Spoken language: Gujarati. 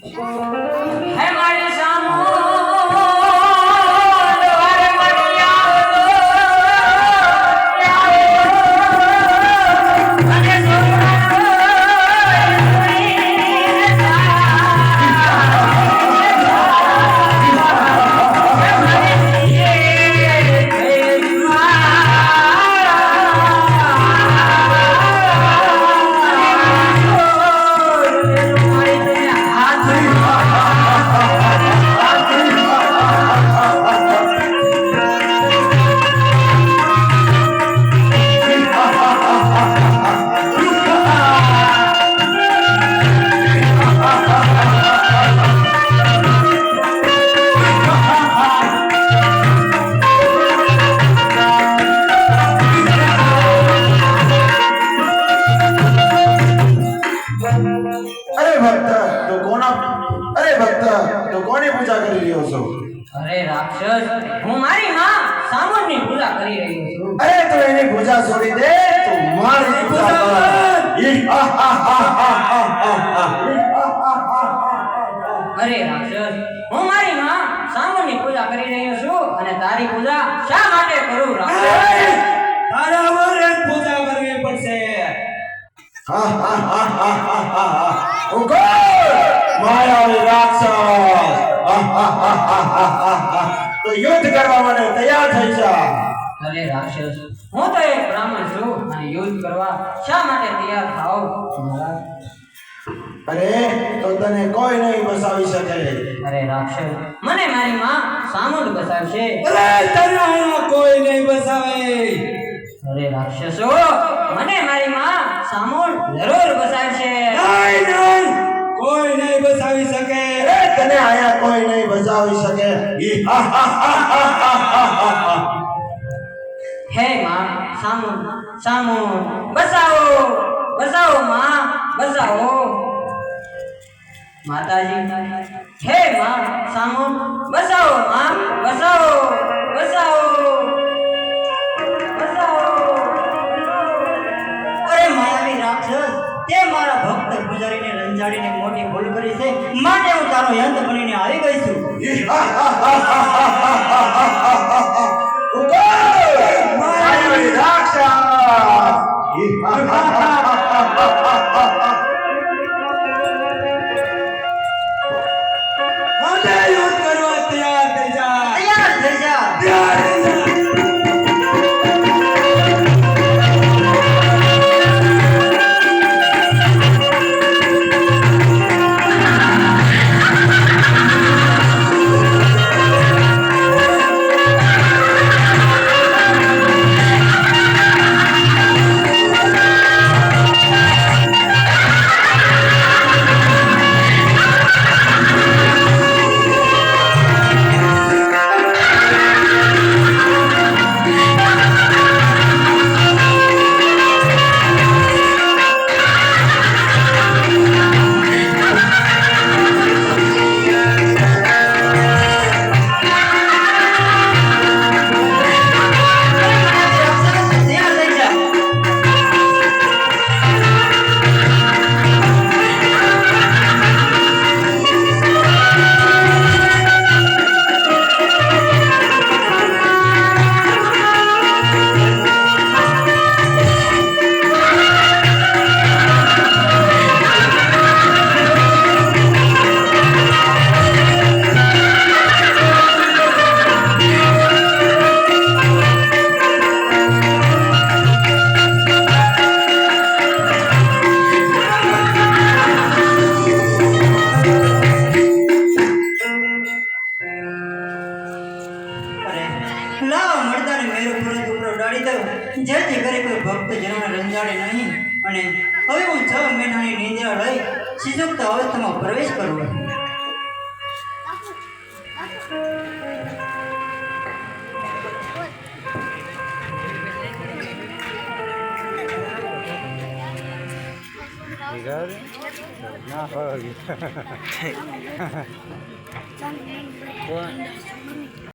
હે મારી સામો અરે રાક્ષસ હું મારી માં સામુની પૂજા કરી રહ્યો છું. અરે તો એની પૂજા છોડી દે તો મારી પૂજા કર. અરે રાક્ષસ હું મારી માં સામુની પૂજા કરી રહ્યો છું અને તારી પૂજા શા માટે કરું રાક્ષસ? તારા અમારે પૂજા કરવી પડશે. માયાવી રાક્ષસ તો યુદ્ધ કરવા માટે તૈયાર થઈ જા. અરે રાક્ષસ હું તો એક બ્રાહ્મણ છું અને યુદ્ધ કરવા શા માટે તૈયાર થાવ? અરે તો તને કોઈ નહીં બસાવી શકે. અરે રાક્ષસ મને મારી માં સામુદ બસાવશે. અરે તને અહીંયા કોઈ નહીં બસાવે. અરે રાક્ષસો મને મારી માં સામુદ જરૂર બસાવશે. નહીં કોઈ નહીં બસાવી શકે. અરે તને આયા કોઈ નહીં બચાવી શકે. હે માં સામુદ સામુદ બસાવો બસાવો માં બસાવો. માતાજી હે માં સામુદ બસાવો માં બસાવો બસાવો બસાવો. અરે માયાવી રાક્ષસ તે મારા ભક્ત પૂજારીને રંજાડીને મોટી ભૂલ કરી છે માટે હું તારો યંત્ર બનીને આવી ગઈ છું. માયાવી રાક્ષસ. મને યુદ્ધ કરવા તૈયાર થઈ જા. તૈયાર થઈ જા. તૈયાર થઈ જા. જેથી કરી કોઈ ભક્ત જનોને રંજાડે નહીં અને હવે હું 6 મહિનાની નિંદ્રા લઈ શિશુક્ત અવસ્થામાં પ્રવેશ કરું. ના